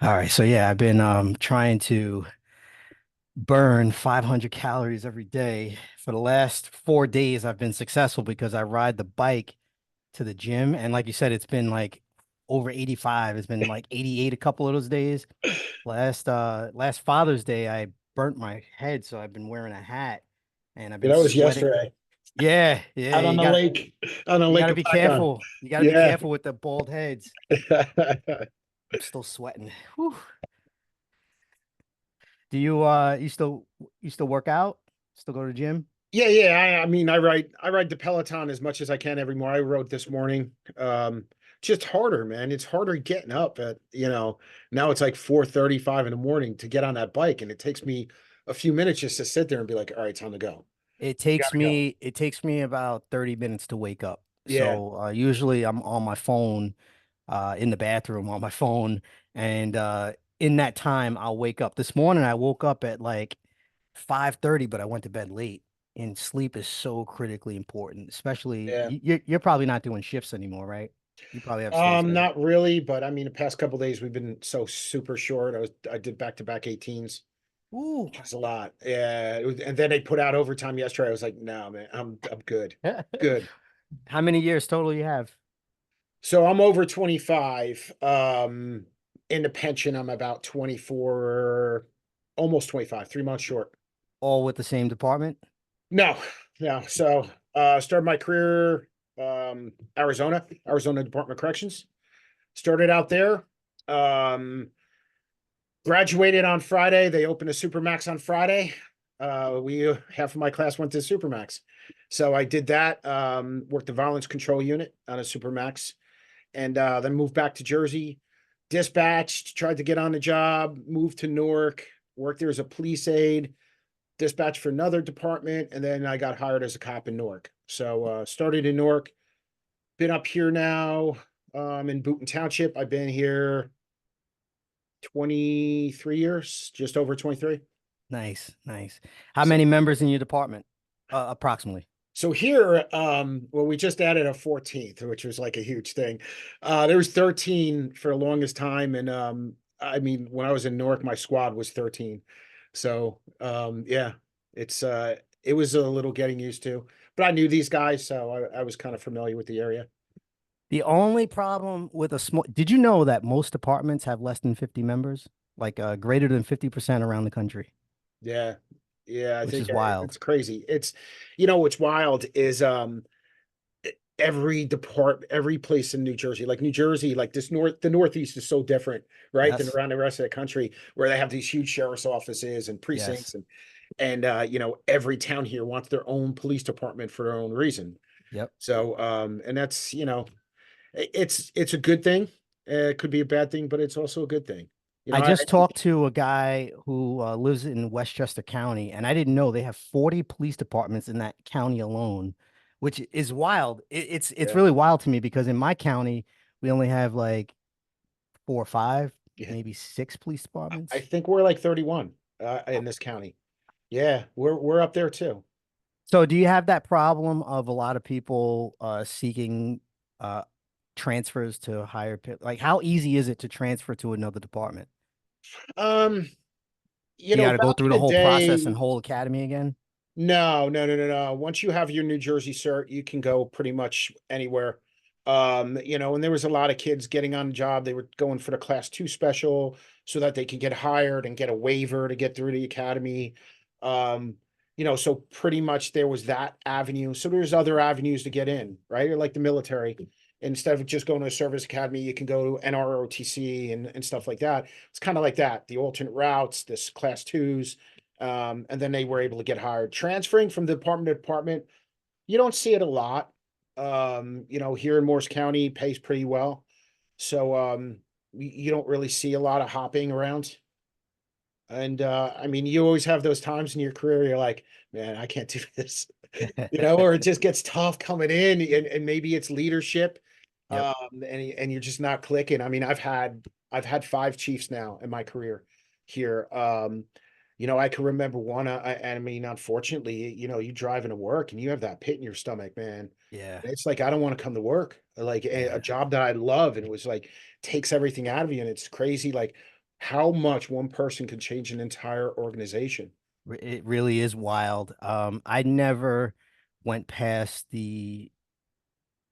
All right, so yeah, I've been trying to burn 500 calories every day. For the last 4 days, I've been successful because I ride the bike to the gym, and like you said, it's been like over 85. It's been like 88 a couple of those days. Last Father's Day, I burnt my head, so I've been wearing a hat and I've Yeah, been that was sweating. yesterday Yeah, yeah, out on the lake, on the you lake gotta of be Python. careful. You gotta be Yeah. careful with the bald heads. I'm still sweating. Whew. Do you still work out? Still go to the gym? I mean, I ride the Peloton as much as I can every morning. I rode this morning. Just harder, man. It's harder getting up now it's like 4:35 in the morning to get on that bike, and it takes me a few minutes just to sit there and be like, all right, time to go. It You takes gotta go. me it takes me about 30 minutes to wake up. Yeah. So usually I'm on my phone, in the bathroom on my phone, and in that time I'll wake up. This morning I woke up at like 5:30, but I went to bed late. And sleep is so critically important, especially Yeah. you're probably not doing shifts anymore, right? You probably have stay schedule. Not really, but I mean, the past couple days we've been so super short. I did back-to-back 18s. Ooh. It's a lot. Yeah. And then they put out overtime yesterday. I was like, no, man, I'm good. Good. How many years total you have? So I'm over 25. In the pension, I'm about 24, almost 25, 3 months short. All with the same department? No, no. So started my career Arizona Department of Corrections. Started out there. Um, Graduated on Friday. They opened a supermax on Friday. We half of my class went to supermax. So I did that, worked the violence control unit on a supermax, and then moved back to Jersey, dispatched, tried to get on the job, moved to Newark, worked there as a police aide, dispatched for another department, and then I got hired as a cop in Newark. So started in Newark, been up here now, in Boonton Township. I've been here 23 years, just over 23. Nice, nice. How So many members in your department? Approximately. so here, well, we just added a 14th, which was like a huge thing. There was 13 for the longest time, and I mean, when I was in Newark, my squad was 13. So yeah, it was a little getting used to, but I knew these guys, so I was kind of familiar with the area. The only problem with a small, did you know that most departments have less than 50 members? Like greater than 50% around the country, Yeah, yeah, I which think is wild. it's crazy. What's wild is every place in New Jersey, like New Jersey, like the Northeast is so different, right, than Yes. around the rest of the country, where they have these huge sheriff's offices and Yes. precincts, and every town here wants their own police department for their own reason. Yep. So and that's it's a good thing. It could be a bad thing, but it's also a good thing. I I just talked to a guy who lives in Westchester County, and I didn't know they have 40 police departments in that county alone, which is wild. It's yeah, really wild to me because in my county, we only have like four or five, yeah. maybe six police I departments. think we're like 31 in this county. Yeah, we're up there too. So do you have that problem of a lot of people seeking uh transfers to like how easy is it to transfer to another department? Um, Do you got to go Back through in the the whole process and day, whole academy again? no, no, no, no, no. Once you have your New Jersey cert, you can go pretty much anywhere. And there was a lot of kids getting on the job. They were going for the class 2 special so that they could get hired and get a waiver to get through the academy. So pretty much there was that avenue. So there's other avenues to get in, right? Or like the military. Instead of just going to a service academy, you can go to NROTC and stuff like that. It's kind of like that, the alternate routes, this class 2s, and then they were able to get hired. Transferring from department to department, you don't see it a lot. Here in Morris County pays pretty well. So you don't really see a lot of hopping around. And I mean, you always have those times in your career you're like, man, I can't do this. Or it just gets tough coming in, and maybe it's leadership. Yep. And you're just not clicking. I mean, I've had 5 chiefs now in my career here. I can remember one. I mean, unfortunately, you driving to work and you have that pit in your stomach, man. Yeah. It's like I don't want to come to work. Like a Yeah. job that I love, and it was like takes everything out of you, and it's crazy. Like how much one person can change an entire organization. It really is wild. I never went past the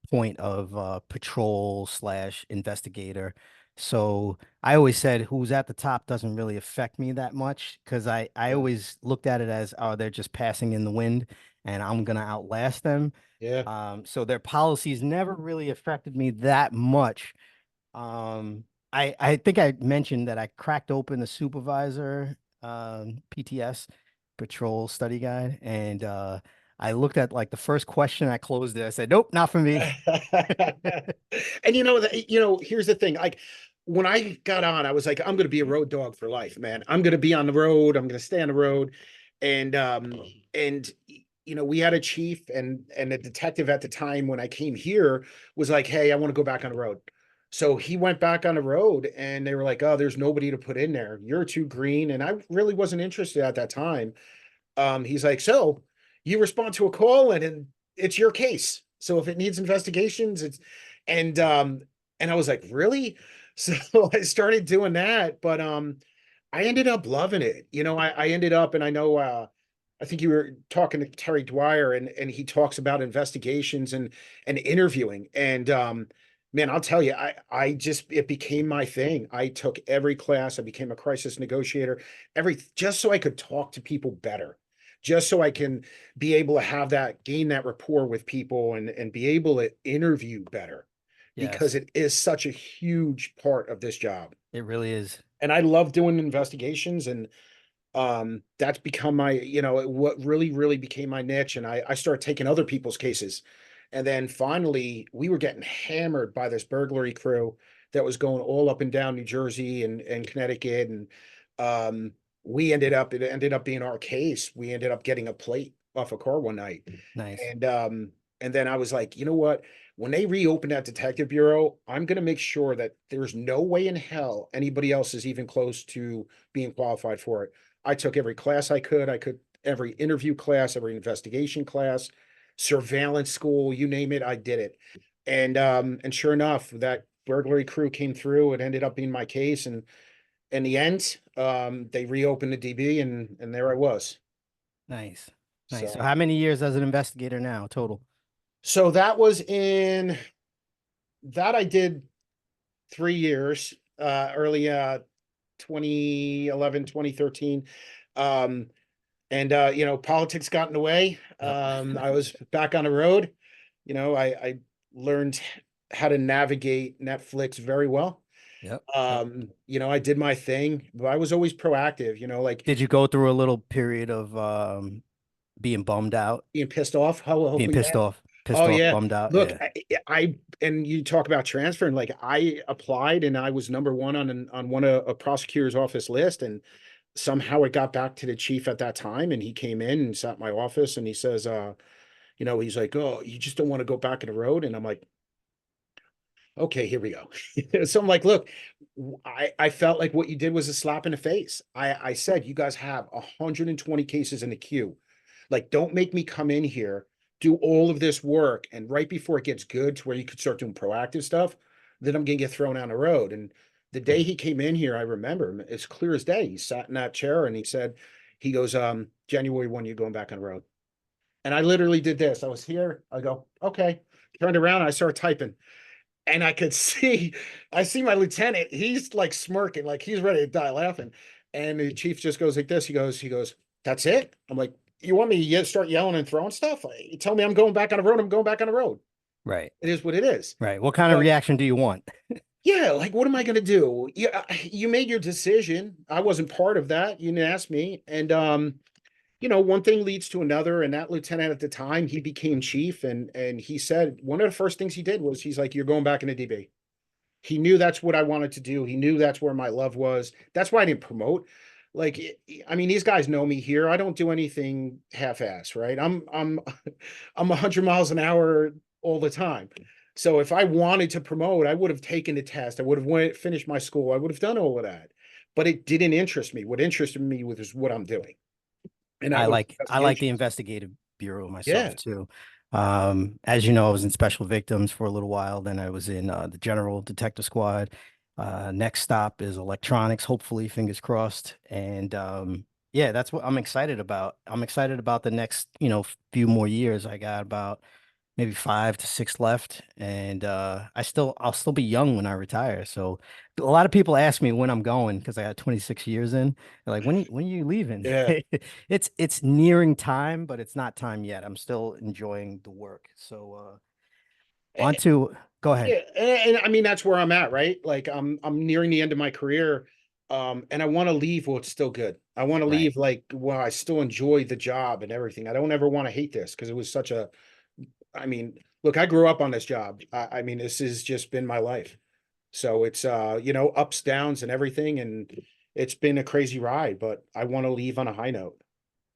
point of patrol slash investigator. So I always said who's at the top doesn't really affect me that much because I Yeah. always looked at it as, oh, they're just passing in the wind and I'm gonna outlast them. Yeah. So their policies never really affected me that much. Um, I think I mentioned that I cracked open the supervisor PTS patrol study guide, and I looked at like the first question. I closed it. I said, "Nope, not for me." And you know that, here's the thing. Like when I got on, I was like, I'm gonna be a road dog for life, man. I'm gonna be on the road, I'm gonna stay on the road. And we had a chief and a detective at the time when I came here was like, hey, I want to go back on the road. So he went back on the road and they were like, oh, there's nobody to put in there. You're too green. And I really wasn't interested at that time. He's like, so you respond to a call and it's your case. So if it needs investigations, it's and um and I was like, really? So I started doing that, but I ended up loving it. I ended up, and I know I think you were talking to Terry Dwyer, and he talks about investigations and interviewing. And man, I'll tell you, I just it became my thing. I took every class, I became a crisis negotiator, every just so I could talk to people better, just so I can be able to have that gain that rapport with people and be able to interview better because Yes, it is such a huge part of this job. it really is. And I love doing investigations, and that's become my, what really became my niche. And I started taking other people's cases. And then finally we were getting hammered by this burglary crew that was going all up and down New Jersey and Connecticut. And um it ended up being our case. We ended up getting a plate off a car one night. Nice. And then I was like, you know what? When they reopen that detective bureau, I'm going to make sure that there's no way in hell anybody else is even close to being qualified for it. I took every class I could. I could every interview class, every investigation class, surveillance school, you name it, I did it. And sure enough, that burglary crew came through. It ended up being my case. And in the end, they reopened the DB and there I was. Nice. Nice. So So how many years as an investigator now total? so that was in that I did 3 years, early 2011, 2013. Um, and politics got in the way. Yep. I was back on the road. I learned how to navigate Netflix very well. Yep. Yep. I did my thing, but I was always proactive, like Did you go through a little period of being bummed out, being pissed off. being Yeah. pissed Oh off, yeah. bummed out? Look, Yeah. and you talk about transferring, like I applied and I was number one on one of a prosecutor's office list, and somehow it got back to the chief at that time, and he came in and sat in my office and he says, he's like, oh, you just don't want to go back in the road. And I'm like, okay, here we go. So I'm like, look, I felt like what you did was a slap in the face. I said, you guys have 120 cases in the queue. Like, don't make me come in here, do all of this work, and right before it gets good to where you could start doing proactive stuff, then I'm gonna get thrown on the road. And the day he came in here, I remember him as clear as day. He sat in that chair and he said, he goes, January 1, you're going back on the road. And I literally did this. I was here. I go, okay. Turned around, I started typing. And I could I see my lieutenant, he's like smirking, like he's ready to die laughing. And the chief just goes like this. He goes, that's it. I'm like, you want me to start yelling and throwing stuff? Like, you tell me I'm going back on the road, I'm going back on the road. Right. It is what it is. Right. What kind of But reaction do you want? yeah, like what am I gonna do? Yeah, you made your decision. I wasn't part of that. You didn't ask me. And one thing leads to another. And that lieutenant at the time, he became chief, and he said one of the first things he did was he's like, you're going back into DB. He knew that's what I wanted to do. He knew that's where my love was. That's why I didn't promote. Like, I mean, these guys know me here. I don't do anything half-ass, right? I'm 100 miles an hour all the time. So if I wanted to promote, I would have taken the test. I would have finished my school. I would have done all of that. But it didn't interest me. What interested me was what I'm doing, and that was I like the investigations. investigative bureau myself Yeah. too. As you know, I was in special victims for a little while. Then I was in the general detective squad, Next stop is electronics, hopefully, fingers crossed. And yeah, that's what I'm excited about. I'm excited about the next, few more years. I got about maybe 5 to 6 left, and I'll still be young when I retire. So a lot of people ask me when I'm going because I got 26 years in. They're like, when are you leaving? Yeah. It's nearing time, but it's not time yet. I'm still enjoying the work. So on to go ahead. Yeah, and I mean that's where I'm at, right? Like I'm nearing the end of my career, and I want to leave while it's still good. I want to Right. leave like while I still enjoy the job and everything. I don't ever want to hate this because it was such a. I mean, look, I grew up on this job. I mean, this has just been my life. So it's ups, downs, and everything, and it's been a crazy ride. But I want to leave on a high note.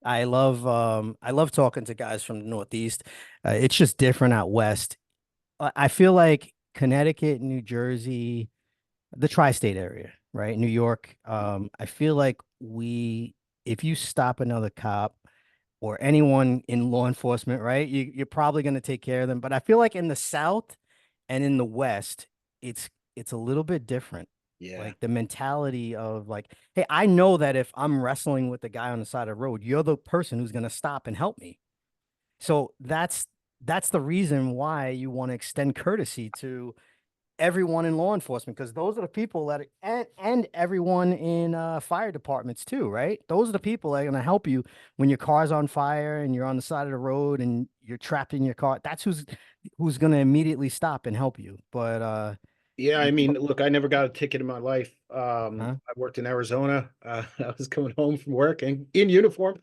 I love talking to guys from the Northeast. It's just different out west. I feel like Connecticut, New Jersey, the tri-state area, right? New York. I feel like if you stop another cop or anyone in law enforcement, right, you're probably going to take care of them. But I feel like in the South and in the West, it's a little bit different. Yeah. Like the mentality of like, hey, I know that if I'm wrestling with the guy on the side of the road, you're the person who's going to stop and help me. So that's the reason why you want to extend courtesy to everyone in law enforcement because those are the people that and everyone in fire departments too, right? Those are the people that are going to help you when your car's on fire and you're on the side of the road and you're trapped in your car. That's who's going to immediately stop and help you. But Yeah, I mean, but look, I never got a ticket in my life. huh? I worked in Arizona. I was coming home from work and in uniform.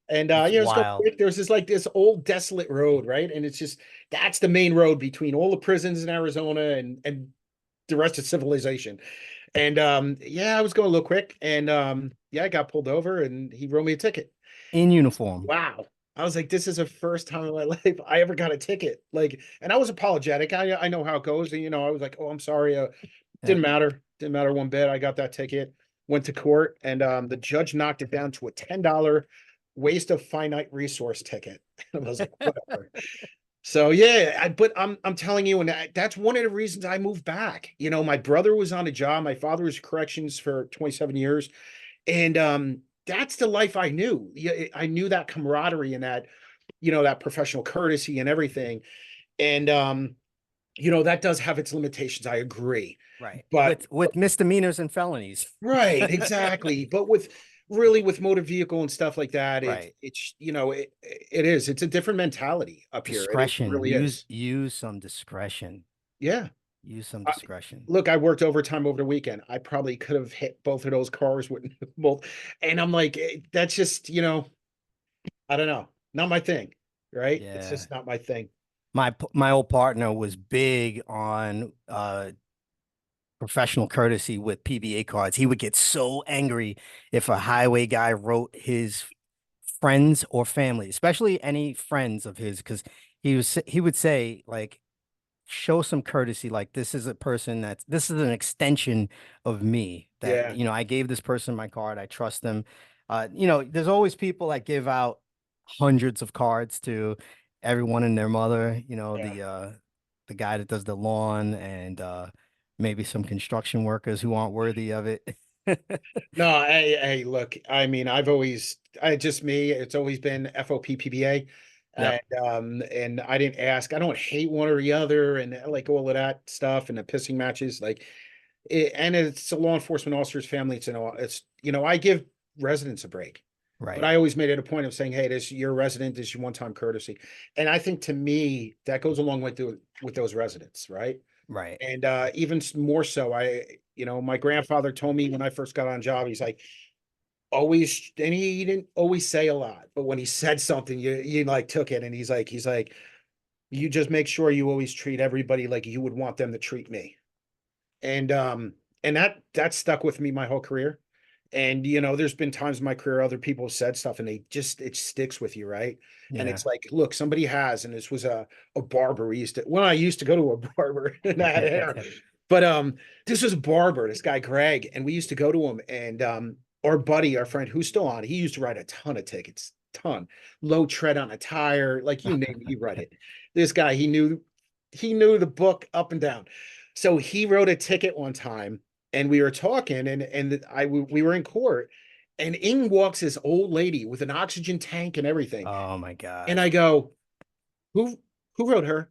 And It's let's go wild. quick. There's this old desolate road, right? And it's just that's the main road between all the prisons in Arizona and the rest of civilization. And yeah, I was going a little quick, and yeah, I got pulled over, and he wrote me a ticket. In uniform. Wow. I was like, this is the first time in my life I ever got a ticket. Like, and I was apologetic. I know how it goes. And, I was like, oh, I'm sorry. Yeah. Didn't matter. Didn't matter one bit. I got that ticket, went to court, and the judge knocked it down to a $10 waste of finite resource ticket. And I was like, whatever. So yeah, but I'm telling you, and that's one of the reasons I moved back. My brother was on a job. My father was corrections for 27 years. And that's the life I knew. Yeah, I knew that camaraderie and that professional courtesy and everything. And that does have its limitations. I agree. Right. But With misdemeanors and felonies. right, exactly. But with motor vehicle and stuff like that, Right. it's a different mentality up here. It Discretion. really Use is. use some discretion. Yeah. Use some I, discretion. Look, I worked overtime over the weekend. I probably could have hit both of those cars with both. And I'm like, that's just, I don't know. Not my thing, right? It's Yeah. just not my thing. My old partner was big on professional courtesy with PBA cards. He would get so angry if a highway guy wrote his friends or family, especially any friends of his, because he would say like show some courtesy. Like this is an extension of me that, Yeah, I gave this person my card. I trust them. There's always people that give out hundreds of cards to everyone and their mother, yeah. the guy that does the lawn and maybe some construction workers who aren't worthy of it. No, hey, look, I mean, just me, it's always been FOPPBA. Yep. And I didn't ask. I don't hate one or the other and like all of that stuff and the pissing matches. Like and it's a law enforcement officer's family. I give residents a break. But Right. I always made it a point of saying, hey, this you're a resident, this is your one-time courtesy. And I think to me, that goes along with those residents, right? Right. And even more so, my grandfather told me when I first got on job, he's like, always, and he didn't always say a lot, but when he said something, you like took it, and he's like, you just make sure you always treat everybody like you would want them to treat me. And that stuck with me my whole career. And there's been times in my career other people have said stuff and it sticks with you, right? And Yeah. it's like, look, somebody has, and this was a barber. I used to go to a barber and I had hair. But this was a barber, this guy Greg, and we used to go to him, and our buddy, our friend who's still on, he used to write a ton of tickets, ton, low tread on a tire, like you name it, he read it. This guy, he knew the book up and down. So he wrote a ticket one time, and we were talking, we were in court, and in walks this old lady with an oxygen tank and everything. Oh my And God. I go, who who wrote her?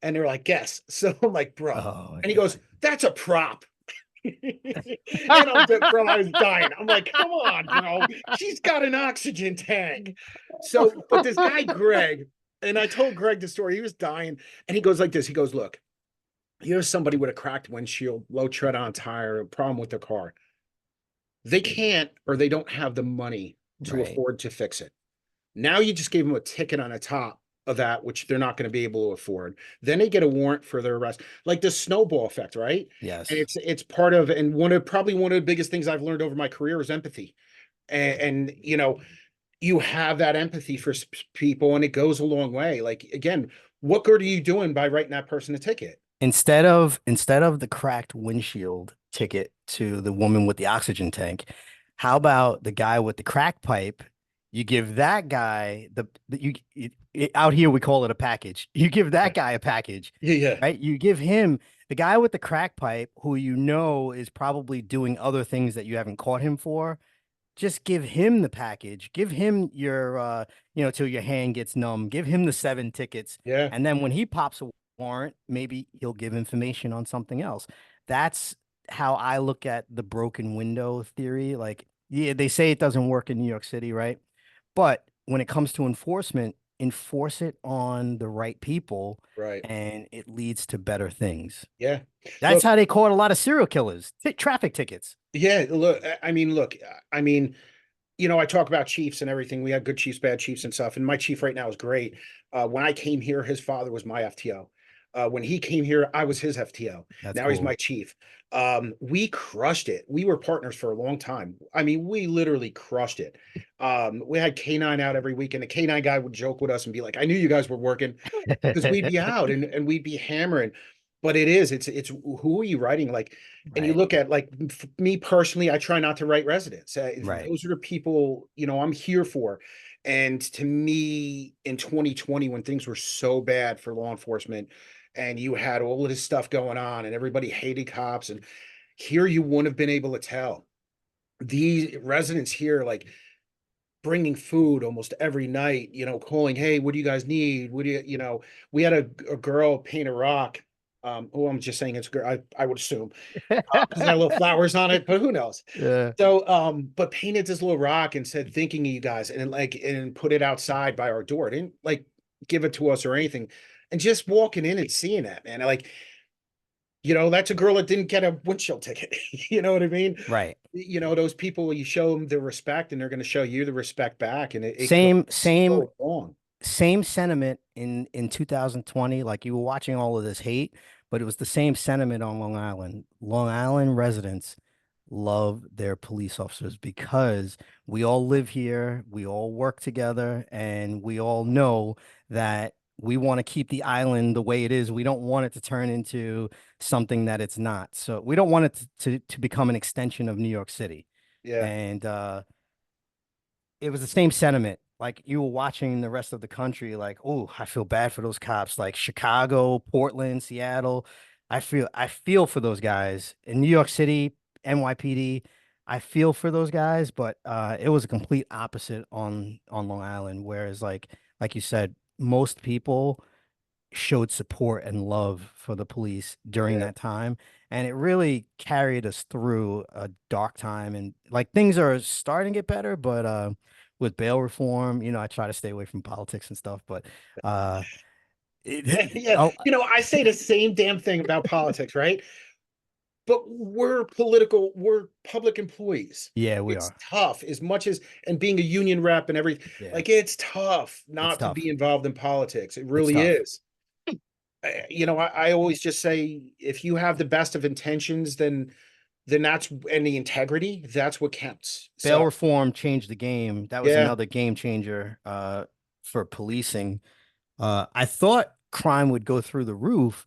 And they're like, guess. So I'm like, bro. Oh my And he goes, God. that's a prop. And bro, I was dying. I'm like, come on, bro. She's got an oxygen tank. So, but this guy, Greg, and I told Greg the story, he was dying. And he goes like this. He goes, look, here's somebody with a cracked windshield, low tread on tire, a problem with their car. They can't or they don't have the money to Right. afford to fix it. Now you just gave them a ticket on the top of that, which they're not going to be able to afford. Then they get a warrant for their arrest, like the snowball effect, right? And Yes. it's part of, and one of the biggest things I've learned over my career is empathy. And you have that empathy for people, and it goes a long way. Like again, what good are you doing by writing that person a ticket? Instead of the cracked windshield ticket to the woman with the oxygen tank, how about the guy with the crack pipe? You give that guy out here we call it a package. You give Yeah, that guy a package, yeah, yeah, right? You give him the guy with the crack pipe who you know is probably doing other things that you haven't caught him for. Just give him the package. Give him your till your hand gets numb. Give him the 7 tickets. yeah, And then when he pops a warrant, maybe he'll give information on something else. That's how I look at the broken window theory. Like, yeah, they say it doesn't work in New York City, right? But when it comes to enforcement, enforce it on the right people right, and it leads to better things. yeah. That's Look, how they caught a lot of serial killers. Traffic tickets. yeah, look. I mean, I talk about Chiefs and everything. We had good Chiefs, bad Chiefs, and stuff. And my Chief right now is great. When I came here, his father was my FTO. When he came here, I was his FTO. That's Now he's my cool. chief. We crushed it. We were partners for a long time. I mean, we literally crushed it. We had K9 out every week, and the K9 guy would joke with us and be like, I knew you guys were working because we'd be out and we'd be hammering. But it's who are you writing? Like, and you Right. look at like me personally, I try not to write residents. Right. Those are the people, I'm here for. And to me, in 2020, when things were so bad for law enforcement and you had all of this stuff going on and everybody hated cops, and here you wouldn't have been able to tell. These residents here, like bringing food almost every night, calling, hey, what do you guys need? What do we had a girl paint a rock. Oh, I'm just saying it's a girl. I would assume because it had little flowers on it, but who knows? Yeah. So, but painted this little rock and said, thinking of you guys, and put it outside by our door. Didn't like give it to us or anything. And just walking in and seeing that, man, like, that's a girl that didn't get a windshield ticket. You know what I mean? Right. Those people, you show them the respect and they're going to show you the respect back. And it goes Same, same, so long. same sentiment in 2020. Like you were watching all of this hate, but it was the same sentiment on Long Island. Long Island residents love their police officers because we all live here, we all work together, and we all know that we want to keep the island the way it is. We don't want it to turn into something that it's not. So we don't want it to become an extension of New York City. Yeah. And it was the same sentiment. Like you were watching the rest of the country, like, oh, I feel bad for those cops. Like Chicago, Portland, Seattle. I feel for those guys. In New York City, NYPD, I feel for those guys, but it was a complete opposite on Long Island. Whereas like you said, most people showed support and love for the police during Yeah. that time. And it really carried us through a dark time. And like things are starting to get better, but with bail reform, I try to stay away from politics and stuff. But uh Yeah. oh I say the same damn thing about politics, right? But we're public employees. yeah, we It's are. tough as much as, and being a union rep and everything, Yeah, like it's tough it's not to be tough. involved in politics. It It's really tough. is. I always just say if you have the best of intentions, then that's, and the integrity, that's what counts. Bail So reform changed the game. That was yeah, another game changer for policing. I thought crime would go through the roof,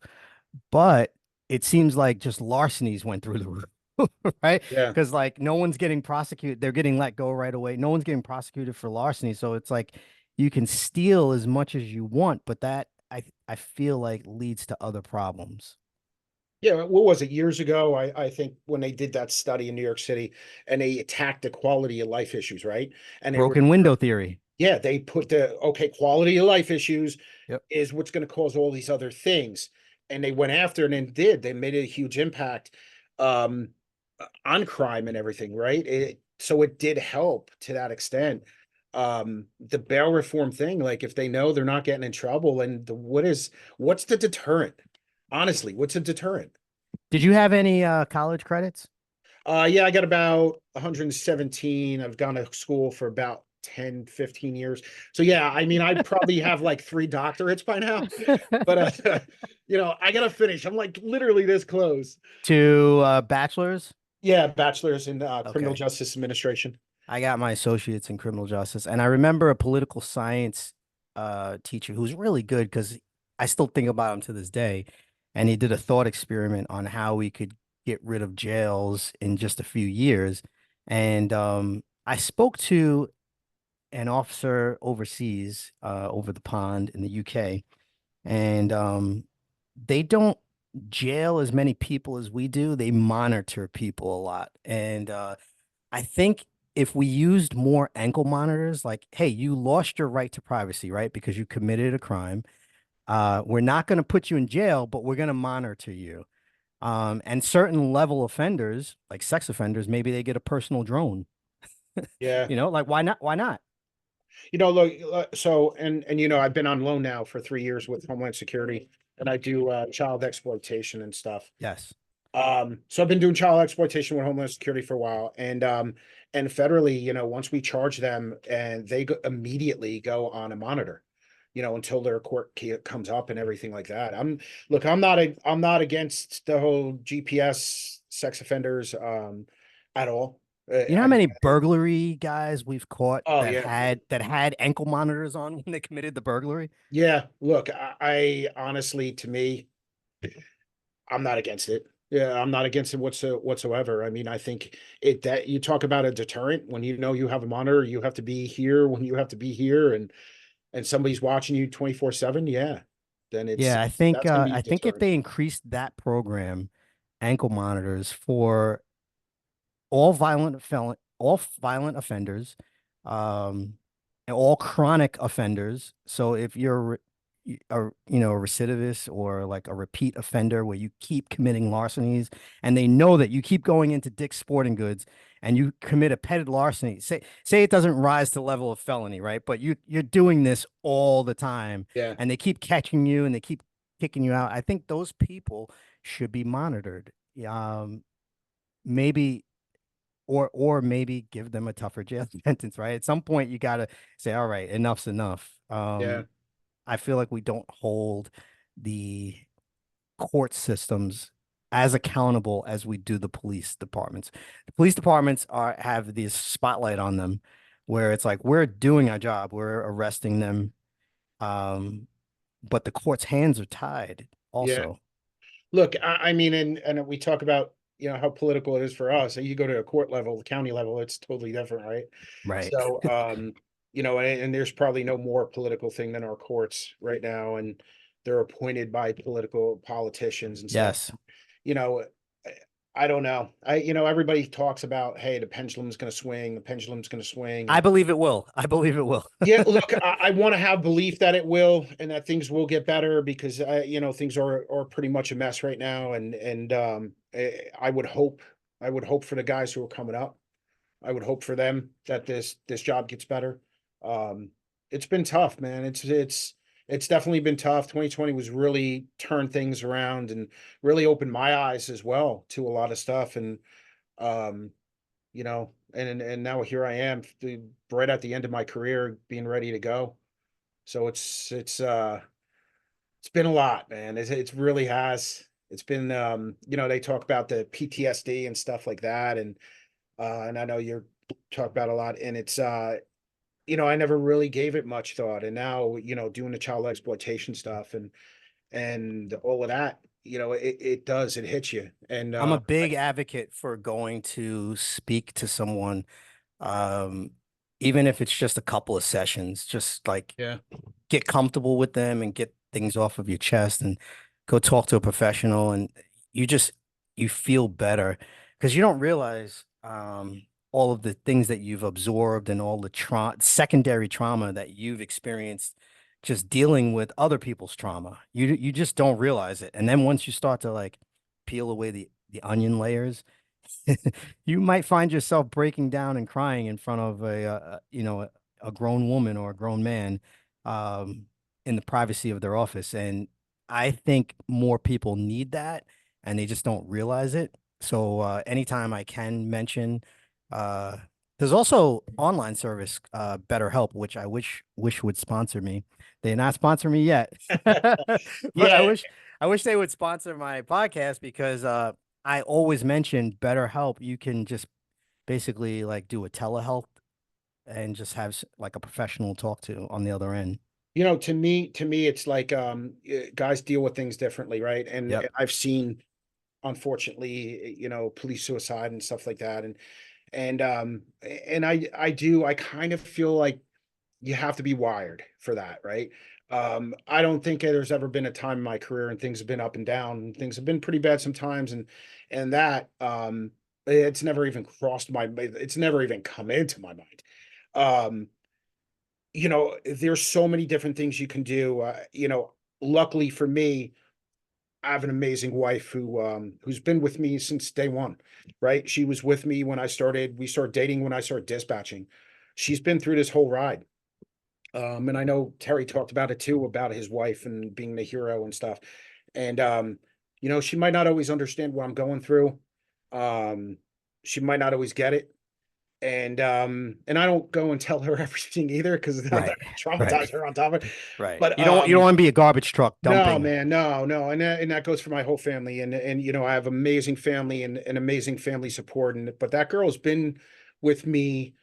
but it seems like just larcenies went through the roof, right? yeah, Because like no one's getting prosecuted. They're getting let go right away. No one's getting prosecuted for larceny. So it's like you can steal as much as you want, but that I feel like leads to other problems. Yeah, what was it, years ago? I think when they did that study in New York City and they attacked the quality of life issues, right? And it was, Broken window theory. yeah, they put the, okay, quality of life issues Yep. is what's going to cause all these other things. And they went after it and did. They made a huge impact um on crime and everything, right? So it did help to that extent. The bail reform thing, like if they know they're not getting in trouble, and what's the deterrent? Honestly, what's a deterrent? Did you have any college credits? Yeah, I got about 117. I've gone to school for about 10, 15 years. So yeah, I mean, I probably have like three doctorates by now, but I gotta finish. I'm like literally this close. To bachelor's? Yeah, bachelor's in criminal Okay. justice administration. I got my associates in criminal justice, and I remember a political science teacher who's really good because I still think about him to this day. And he did a thought experiment on how we could get rid of jails in just a few years. And I spoke to an officer overseas, over the pond in the UK, and they don't jail as many people as we do. They monitor people a lot, and I think if we used more ankle monitors, like, hey, you lost your right to privacy, right? Because you committed a crime. We're not going to put you in jail, but we're going to monitor you. And certain level offenders, like sex offenders, maybe they get a personal drone. Yeah. Like why not? Why not? Look, so I've been on loan now for 3 years with Homeland Security, and I do child exploitation and stuff. Yes. So I've been doing child exploitation with Homeland Security for a while, and federally, once we charge them, and they immediately go on a monitor, until their comes up and everything like that. I'm not against the whole GPS sex offenders at all. You know how I mean, many burglary guys we've caught oh that yeah, had ankle monitors on when they committed the burglary? yeah. Look, I honestly, to me, I'm not against it. Yeah, I'm not against it whatsoever. I mean, I think that you talk about a deterrent when you know you have a monitor, you have to be here when you have to be here, and somebody's watching you 24/7. Yeah, then Yeah, that's gonna be I a think if deterrent. they increased that program, ankle monitors for all violent offenders, um, and all chronic offenders. So if you're a recidivist or like a repeat offender where you keep committing larcenies and they know that you keep going into Dick's Sporting Goods and you commit a petty larceny, say it doesn't rise to the level of felony, right? But you're doing this all the time Yeah, and they keep catching you and they keep kicking you out. I think those people should be monitored. Maybe or maybe give them a tougher jail sentence, right? At some point, you gotta say, all right, enough's enough. yeah, I feel like we don't hold the court systems as accountable as we do the police departments. The police departments have this spotlight on them where it's like we're doing our job, we're arresting them, um, but the court's hands are tied yeah. also. Look, I mean, and we talk about how political it is for us. You go to a court level, the county level, it's totally different, right? Right. So, and there's probably no more political thing than our courts right now, and they're appointed by political politicians and stuff. Yes. You know, I I don't know. Everybody talks about, hey, the pendulum's going to swing, the pendulum's going to swing, I and believe it will. I believe it will. yeah, look, I want to have belief that it will, and that things will get better because things are pretty much a mess right now, and I would hope for the guys who are coming up. I would hope for them that this job gets better. Um, it's been tough, man. It's definitely been tough. 2020 was really turned things around and really opened my eyes as well to a lot of stuff. And um, and now here I am, right at the end of my career, being ready to go. So it's been a lot, man. It really has. It's been they talk about the PTSD and stuff like that, and I know you're talk about a lot, and I never really gave it much thought, and now doing the child exploitation stuff and all of that, it hits you, and I'm a big advocate for going to speak to someone, um, even if it's just a couple of sessions, just like yeah, get comfortable with them and get things off of your chest and go talk to a professional. And you just you feel better because you don't realize all of the things that you've absorbed and all the secondary trauma that you've experienced just dealing with other people's trauma. You just don't realize it. And then once you start to like peel away the onion layers, you might find yourself breaking down and crying in front of a grown woman or a grown man um, in the privacy of their office. And I think more people need that, and they just don't realize it. So anytime I can mention, uh, there's also online service, BetterHelp, which I wish would sponsor me. They're not sponsoring me yet, but Yeah, I wish they would sponsor my podcast because I always mention BetterHelp. You can just basically like do a telehealth and just have like a professional talk to on the other end. to me, it's like guys deal with things differently, right? And Yep. I've seen, unfortunately, police suicide and stuff like that, and I kind of feel like you have to be wired for that, right? I don't think there's ever been a time in my career and things have been up and down and things have been pretty bad sometimes, and that it's never even crossed it's never even come into my mind. Um, there's so many different things you can do. Luckily for me, I have an amazing wife who's been with me since day one, right? She was with me when we started dating when I started dispatching. She's been through this whole ride. And I know Terry talked about it too, about his wife and being the hero and stuff. And she might not always understand what I'm going through. Um, she might not always get it. And I don't go and tell her everything either because that Right. could traumatize Right. her on top of it. Right. But You don't want to be a garbage truck no, dumping. man, no, no, and that goes for my whole family, and I have amazing family and amazing family support, and but that girl's been with me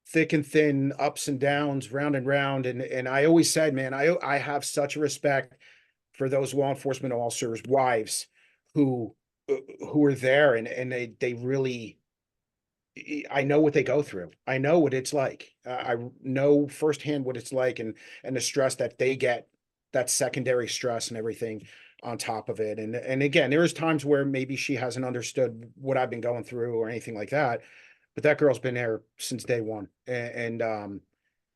thick and thin, ups and downs, round and round, and I always said, man, I have such a respect for those law enforcement officers' wives who who are there, and they really, I know what they go through. I know what it's like. I know firsthand what it's like, and the stress that they get, that secondary stress and everything on top of it. And again, there is times where maybe she hasn't understood what I've been going through or anything like that, but that girl's been there since day one. And How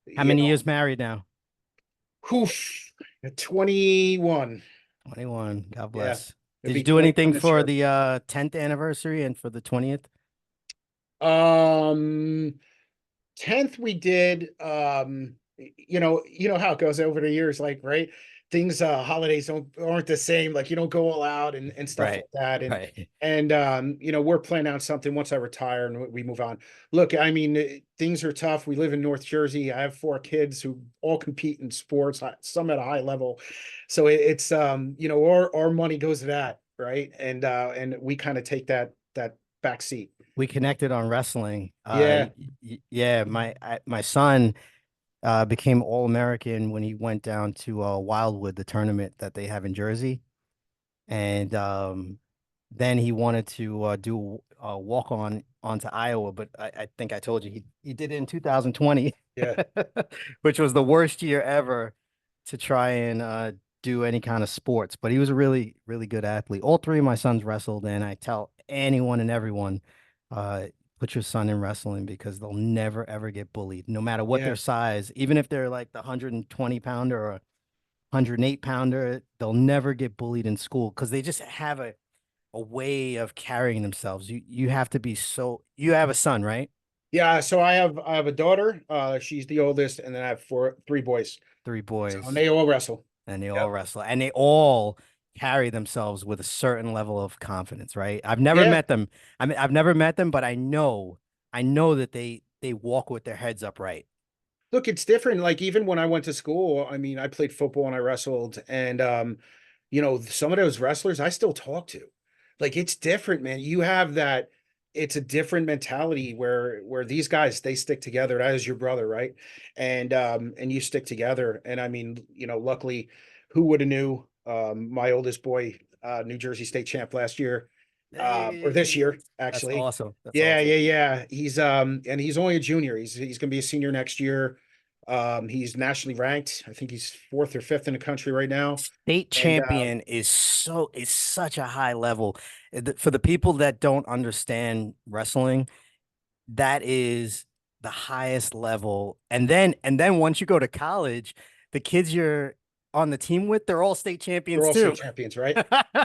you many know, years married now? oof, 21. 21. God Yeah, bless. it'd Did you be do 21 anything this for year. the 10th anniversary and for the 20th? Um, 10th we did how it goes over the years, like, right, things, holidays aren't the same, like you don't go all out and stuff Right. like that, Right. and we're planning on something once I retire and we move on. Look, I mean, things are tough. We live in North Jersey. I have four kids who all compete in sports, some at a high level, so it's our money goes to that, right? And we kind of take that back seat. We connected on wrestling. Yeah, Yeah, my son became All-American when he went down to Wildwood, the tournament that they have in Jersey. And then he wanted to do a walk on onto Iowa, but I think I told you he did it in 2020, yeah, which was the worst year ever to try and do any kind of sports. But he was a really, really good athlete. All three of my sons wrestled, and I tell anyone and everyone, uh, put your son in wrestling because they'll never ever get bullied, no matter what their yeah. size, even if they're like the 120 pounder or 108 pounder, they'll never get bullied in school because they just have a way of carrying themselves. You have to be so you have a son, right? Yeah, so I have a daughter. She's the oldest, and then I have three boys. Three So and boys, they all wrestle. and they all Yep. wrestle, and they all carry themselves with a certain level of confidence, right? I've never Yeah. met them. I mean, I've never met them, but I know that they walk with their heads upright. Look, it's different. Like even when I went to school, I mean, I played football and I wrestled, and some of those wrestlers I still talk to. Like it's different, man. You have that. It's a different mentality where these guys they stick together. That is your brother, right? And you stick together. And I mean, luckily, who would have knew? My oldest boy, New Jersey State champ last year, or this Hey, year that's actually. awesome. That's Yeah, awesome. yeah, yeah. He's and he's only a junior. He's gonna be a senior next year. He's nationally ranked. I think he's fourth or fifth in the country right now. State And champion is such a high level. For the people that don't understand wrestling, that is the highest level. And then once you go to college, the kids you're on the team with, they're all state they're champions all state too. champions, right?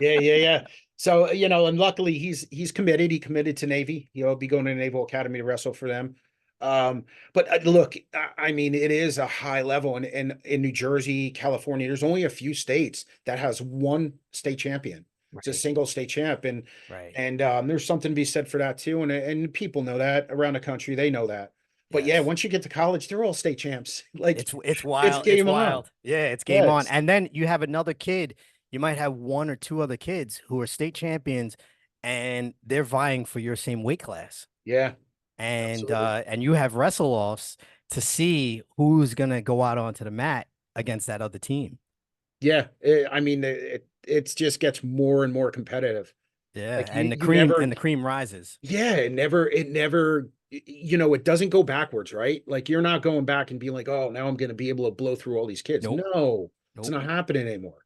Yeah, yeah, yeah. So, and luckily he's committed. He committed to Navy. He'll be going to Naval Academy to wrestle for them. But look, I mean, it is a high level, and in New Jersey, California, there's only a few states that has one state champion. It's a Right, single state champ, and right. and there's something to be said for that too. And people know that around the country, they know that. But yeah, Yes. once you get to college, they're all state champs. Like It's it's wild. It's game on. wild. Yeah, it's game on. Yes. And then you have another kid. You might have one or two other kids who are state champions and they're vying for your same weight class. Yeah, And absolutely. and you have wrestle offs to see who's gonna go out onto the mat against that other team. Yeah, I mean, it just gets more and more competitive. Yeah, Like and you never, the cream rises. yeah, it never, it doesn't go backwards, right? Like you're not going back and being like, oh, now I'm going to be able to blow through all these kids. Nope, No, it's nope. not happening anymore.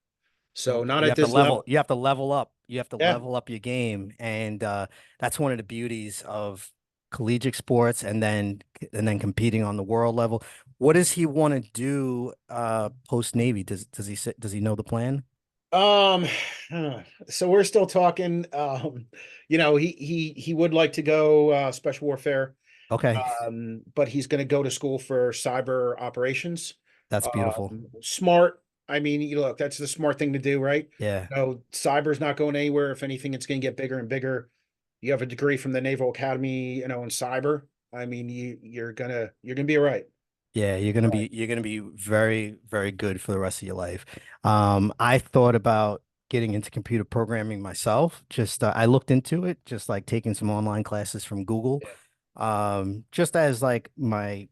So Nope. not at this level. You have to level up. You have to Yeah. level up your game. And that's one of the beauties of collegiate sports and then competing on the world level. What does he want to do post Navy? Does he know the plan? Um, so we're still talking. He would like to go special warfare. Okay. But he's going to go to school for cyber operations. That's beautiful. Smart. I mean, you look, that's the smart thing to do, right? Yeah. No, cyber's not going anywhere. If anything, it's going to get bigger and bigger. You have a degree from the Naval Academy, in cyber. I mean, you're gonna be all right. Yeah, Right. you're gonna be very, very good for the rest of your life. I thought about getting into computer programming myself. Just I looked into it, just like taking some online classes from Google. Yeah. Just as like my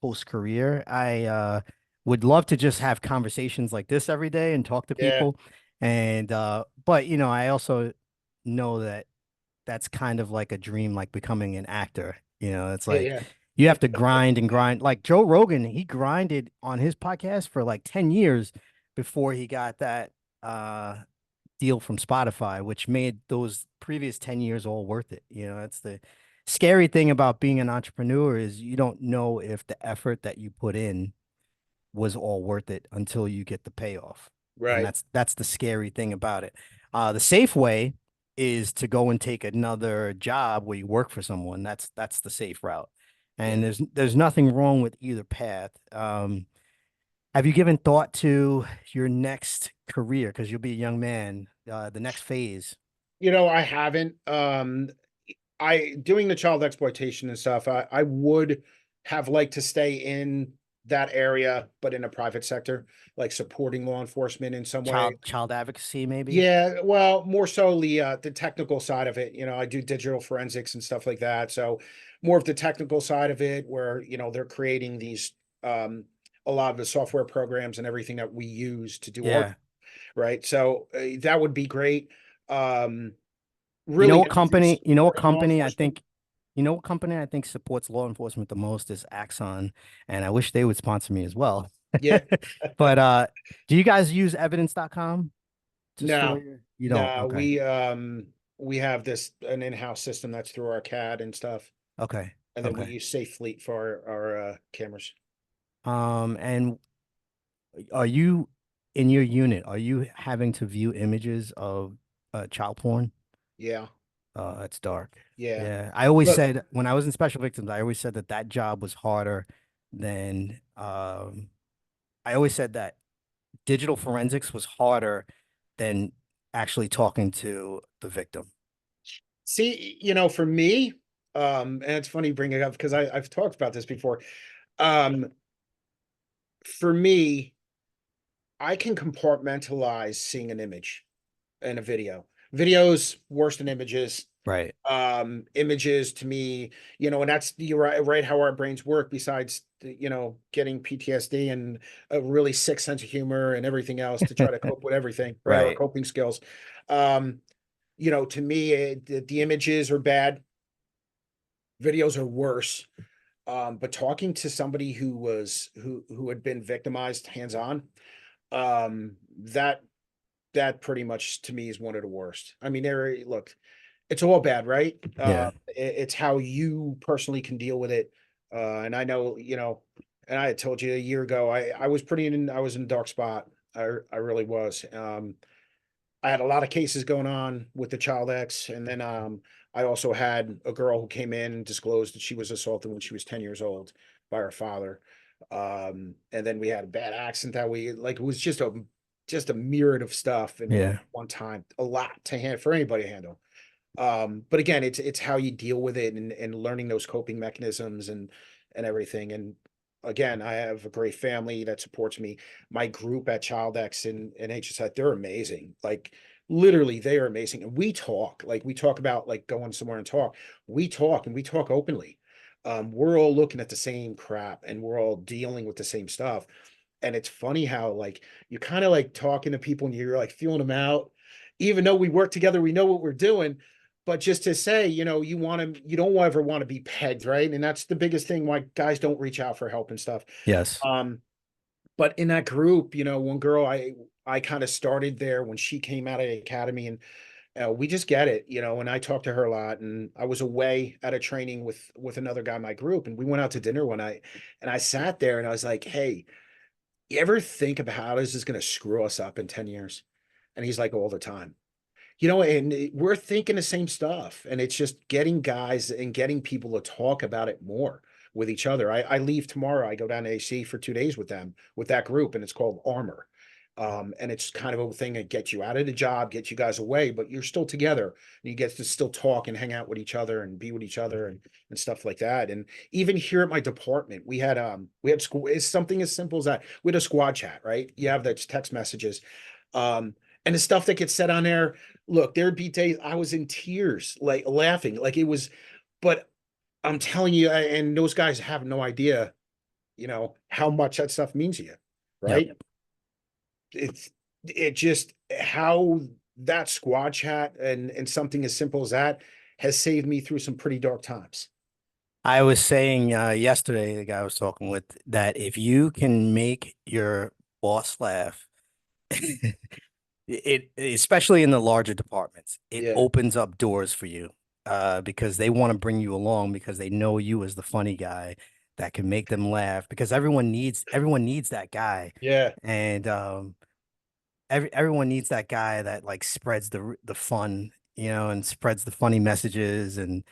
post career, I would love to just have conversations like this every day and talk to Yeah. people. And but I also know that that's kind of like a dream, like becoming an actor. It's Yeah. like Yeah. you have to grind and grind. Like Joe Rogan, he grinded on his podcast for like 10 years before he got that deal from Spotify, which made those previous 10 years all worth it. That's the scary thing about being an entrepreneur is you don't know if the effort that you put in was all worth it until you get the payoff. And Right. that's the scary thing about it. The safe way is to go and take another job where you work for someone. That's the safe route. Yeah. And there's nothing wrong with either path. Have you given thought to your next career? Because you'll be a young man, the next phase. I haven't. I doing the child exploitation and stuff. I would have liked to stay in that area, but in a private sector, like supporting law enforcement in some way. Child advocacy, maybe? Yeah, well, more so the technical side of it. I do digital forensics and stuff like that. So more of the technical side of it, where they're creating these a lot of the software programs and everything that we use to do our Yeah. right. So that would be great. Really anything supporting law enforcement. What company I think supports law enforcement the most is Axon, and I wish they would sponsor me as well. Yeah. But do you guys use evidence.com to store No, your, you don't? no, Okay. we have an in-house system that's through our CAD and stuff, Okay. and then we Okay. use Safe Fleet for our cameras. And are you in your unit, are you having to view images of child porn? Yeah, That's dark. yeah. Yeah. I always Look, said when I was in special victims, I always said that that job was harder than I always said that digital forensics was harder than actually talking to the victim. see, for me, and it's funny you bring it up because I've talked about this before. Um, for me, I can compartmentalize seeing an image in a video. Videos worse than images. Right. Images to me, and that's you're right how our brains work, besides getting PTSD and a really sick sense of humor and everything else to try to cope with everything, right? Our Right. coping skills. um to me, the images are bad, videos are worse. But talking to somebody who had been victimized hands-on, um, that that pretty much to me is one of the worst. I mean, look, it's all bad, right? Yeah. It's how you personally can deal with it. And I know, and I had told you a year ago, I was in a dark spot. I really was. I had a lot of cases going on with the child X, and then I also had a girl who came in and disclosed that she was assaulted when she was 10 years old by her father. And then we had a bad accident that we like, it was just a myriad of stuff in Yeah. one time, a lot to handle for anybody to handle. But again, it's how you deal with it, and learning those coping mechanisms and everything. And again, I have a great family that supports me. My group at Child X and HSI, they're amazing. Like literally, they are amazing. And we talk about like going somewhere and talk. We talk and we talk openly. We're all looking at the same crap and we're all dealing with the same stuff. And it's funny how like you kind of like talking to people and you're like feeling them out, even though we work together, we know what we're doing. But just to say, you don't ever want to be pegged, right? And that's the biggest thing why guys don't reach out for help and stuff. Yes. Um, but in that group, one girl I kind of started there when she came out of the academy, and we just get it, and I talked to her a lot. And I was away at a training with another guy in my group, and we went out to dinner one night, and I sat there and I was like, hey, you ever think about how this is going to screw us up in 10 years? And he's like, all the time. And we're thinking the same stuff. And it's just getting guys and getting people to talk about it more with each other. I leave tomorrow. I go down to AC for 2 days with them, with that group, and it's called Armor. And it's kind of a thing that gets you out of the job, gets you guys away, but you're still together. And you get to still talk and hang out with each other and be with each other and stuff like that. And even here at my department, we had school. It's something as simple as that. We had a squad chat, right? You have the text messages. And the stuff that gets said on there, look, there'd be days I was in tears, like laughing, like it was, but I'm telling you, and those guys have no idea, how much that stuff means to you, Yep. right? It just how that squad chat and something as simple as that has saved me through some pretty dark times. I was saying yesterday, the guy I was talking with, that if you can make your boss laugh, it especially in the larger departments, it Yeah, opens up doors for you because they want to bring you along because they know you as the funny guy that can make them laugh because everyone needs that guy. yeah, And everyone needs that guy that like spreads the fun, and spreads the funny messages, and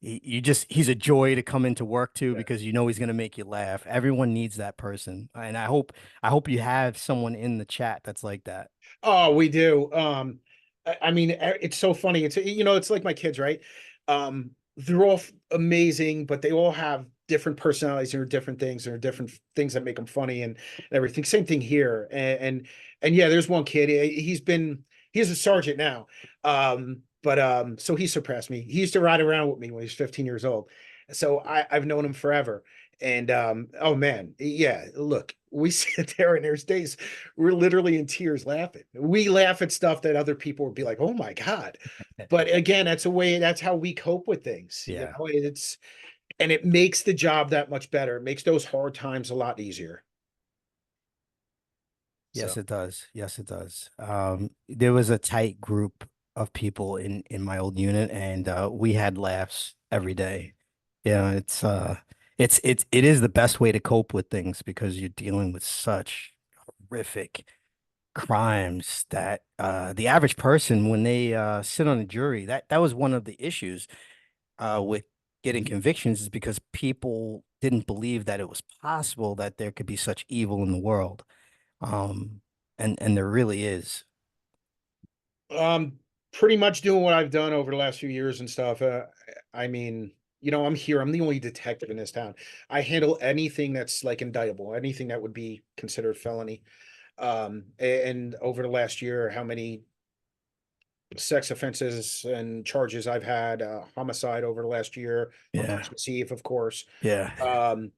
he's a joy to come into work to yeah. because he's going to make you laugh. Everyone needs that person, and I hope you have someone in the chat that's like that. Oh, we do. I mean, it's so funny. It's like my kids, right? They're all amazing, but they all have different personalities or different things or different things that make them funny and everything. Same thing here. And yeah, there's one kid. He's a sergeant now. But so he surpassed me. He used to ride around with me when he was 15 years old. So I've known him forever. And oh man, yeah, look, we sit there and there's days we're literally in tears laughing. We laugh at stuff that other people would be like, "Oh my God." But again, that's how we cope with things. Yeah. And it makes the job that much better. It makes those hard times a lot easier. So, Yes, it does. Yes, it does. There was a tight group of people in my old unit, and we had laughs every day. Yeah, it is the best way to cope with things because you're dealing with such horrific crimes that the average person, when they sit on a jury, that was one of the issues with getting convictions, is because people didn't believe that it was possible that there could be such evil in the world. Um, and there really is. um, pretty much doing what I've done over the last few years and stuff. I mean, I'm here. I'm the only detective in this town. I handle anything that's like indictable, anything that would be considered felony. And over the last year, how many sex offenses and charges I've had, homicide over the last year on Yeah. Christmas Eve, of course. Yeah. Um,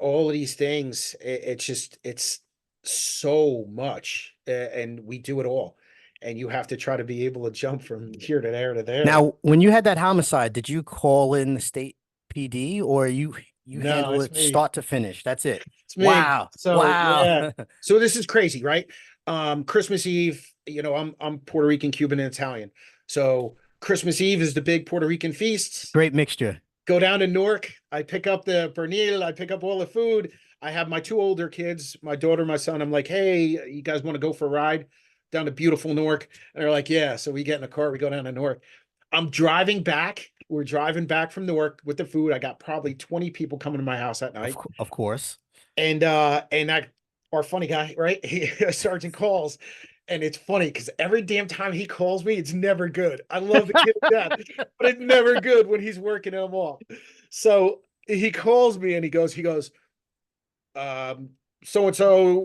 all of these things, it's so much, and we do it all. And you have to try to be able to jump from here to there to there. Now, when you had that homicide, did you call in the state PD or you No, handle it's it me. start to finish. That's it. It's me. Wow. So Wow. yeah. So this is crazy, right? Christmas Eve, I'm Puerto Rican, Cuban, and Italian. So Christmas Eve is the big Puerto Rican feast. Great mixture. Go down to Newark. I pick up the pernil. I pick up all the food. I have my two older kids, my daughter, my son. I'm like, hey, you guys want to go for a ride down to beautiful Newark? And they're like, yeah. So we get in the car. We go down to Newark. I'm driving back. We're driving back from Newark with the food. I got probably 20 people coming to my house at night. Of course. And that our funny guy, right? Sergeant calls, and it's funny because every damn time he calls me, it's never good. I love the kid to death, but it's never good when he's working him off. So he calls me and he goes, um, so and so,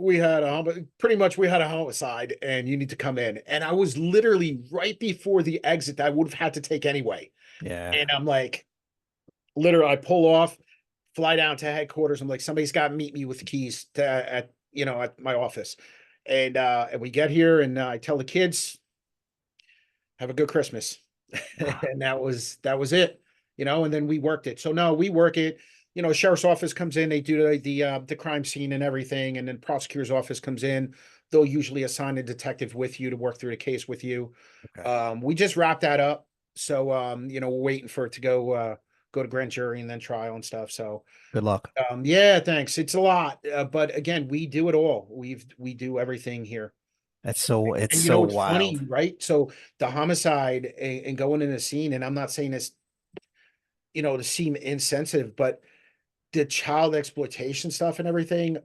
pretty much we had a homicide, and you need to come in. And I was literally right before the exit that I would have had to take anyway. Yeah. And I'm like, literally, I pull off, fly down to headquarters. I'm like, somebody's got to meet me with the keys to at my office. And we get here, and I tell the kids, have a good Christmas. And that was it, and then we worked it. So no, we work it. Sheriff's office comes in, they do the crime scene and everything, and then prosecutor's office comes in. They'll usually assign a detective with you to work through the case with you. Okay. We just wrapped that up. So we're waiting for it to go to grand jury and then trial and stuff. So Good luck. yeah, thanks. It's a lot, but again, we do it all. We do everything here. It's And so it's funny, wild. right? So the homicide and going in the scene, and I'm not saying this, to seem insensitive, but the child exploitation stuff and everything,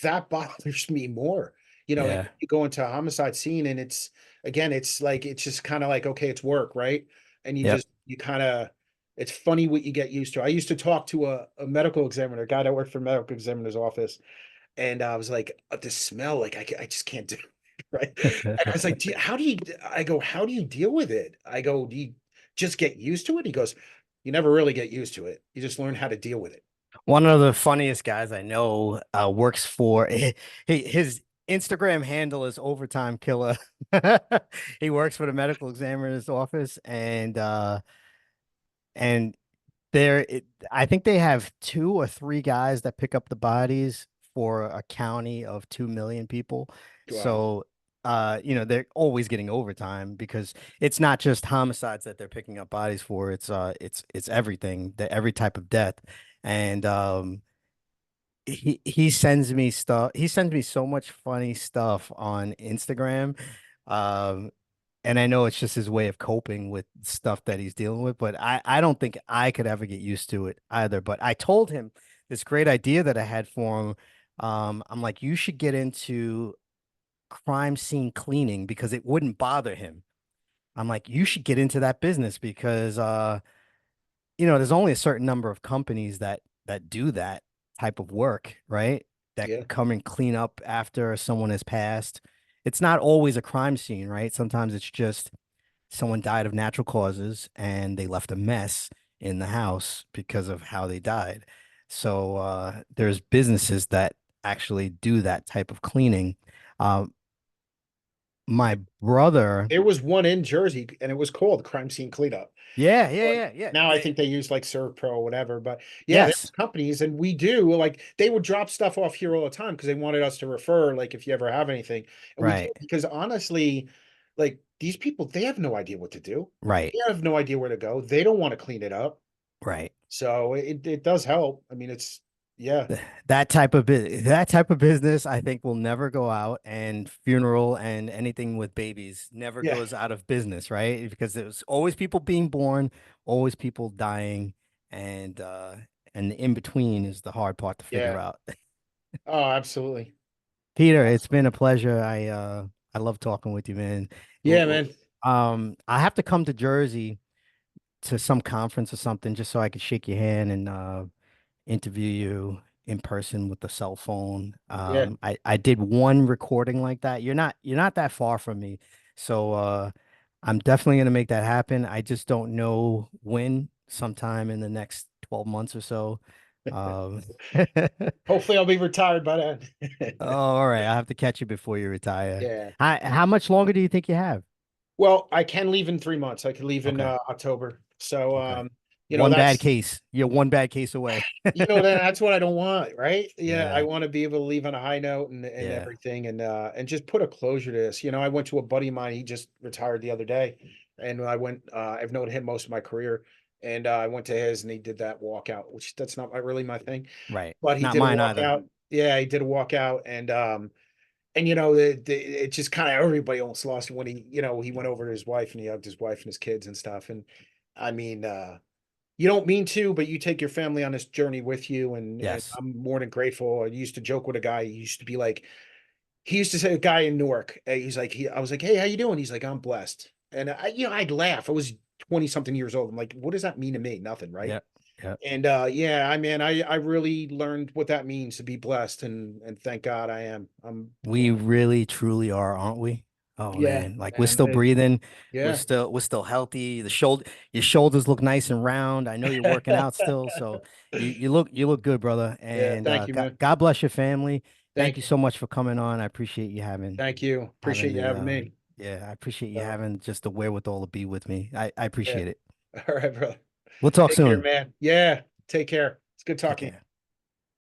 that bothers me more. And Yeah. you go into a homicide scene, and it's like, it's just kind of like, okay, it's work, right? And Yep. you kind of, it's funny what you get used to. I used to talk to a medical examiner, a guy that worked for a medical examiner's office, and I was like, the smell, like I just can't do it, right? And I was like, how do you deal with it? I go, do you just get used to it? He goes, you never really get used to it. You just learn how to deal with it. One of the funniest guys I know works for his Instagram handle is Overtime Killer. He works for the medical examiner's office and I think they have two or three guys that pick up the bodies for a county of 2 million people. Wow. So, they're always getting overtime because it's not just homicides that they're picking up bodies for. It's everything, every type of death. And he sends me stuff. He sends me so much funny stuff on Instagram. Um, and I know it's just his way of coping with stuff that he's dealing with, but I don't think I could ever get used to it either. But I told him this great idea that I had for him. I'm like, you should get into crime scene cleaning because it wouldn't bother him. I'm like, you should get into that business because there's only a certain number of companies that do that type of work, right? That Yeah. come and clean up after someone has passed. It's not always a crime scene, right? Sometimes it's just someone died of natural causes and they left a mess in the house because of how they died. So there's businesses that actually do that type of cleaning. Um, my brother, There was one in Jersey, and it was called Crime Scene Cleanup. yeah, yeah, But yeah, yeah. now I think they use like ServPro or whatever. But yeah, there's Yes, companies, and we do, like, they would drop stuff off here all the time because they wanted us to refer, like, if you ever have anything. And we do, right, because honestly, like, these people, they have no idea what to do. right, They have no idea where to go. They don't want to clean it up. right. So it does help. I mean, yeah, That type of business, I think, will never go out, and funeral and anything with babies never yeah, goes out of business, right? Because there's always people being born, always people dying, and the in between is the hard part to figure yeah. out. Oh, absolutely. Peter, it's been Absolutely. a pleasure. I love talking with you, man. Yeah, man. I have to come to Jersey to some conference or something just so I could shake your hand and interview you in person with the cell phone. Yeah. I did one recording like that. You're not that far from me. So I'm definitely gonna make that happen. I just don't know when, sometime in the next 12 months or so. Um Hopefully I'll be retired by then. oh, all right. I have to catch you before you retire. Yeah. How much longer do you think you have? Well, I can leave in 3 months. I could leave in Okay. October. So Okay. You know, One bad that's case. You're one bad case away. that's what I don't want, right? Yeah, I Yeah. want to be able to leave on a high note and Yeah. everything and just put a closure to this. You know, I went to a buddy of mine, he just retired the other day, and I went I've known him most of my career, and I went to his and he did that walkout, which that's not really my thing, Right. but he Not did a mine either. walkout. Yeah, he did a walkout and you know, it just kind of everybody almost lost it when he went over to his wife and he hugged his wife and his kids and stuff. And I mean, you don't mean to, but you take your family on this journey with you, and Yes. I'm more than grateful. I used to joke with a guy. He used to say a guy in Newark. I was like, hey, how you doing? He's like, I'm blessed. And I'd laugh. I was 20 something years old. I'm like, what does that mean to me? Nothing, right? Yep. Yep. And yeah, I mean, I really learned what that means to be blessed, and thank God I am. We really truly are, aren't we? Oh Yeah, man, like we're and still breathing. yeah. We're still healthy. Your shoulders look nice and round. I know you're working out still, so you look good, brother. Yeah, And thank you, man. God bless your family. Thank Thank you you. so much for coming on. I appreciate you Thank you. having Appreciate you the having me. yeah, I appreciate you So, having just the wherewithal to be with me. I yeah. appreciate it. All right, brother. We'll talk Take care, soon. man. Yeah, take care. It's good Take talking. care.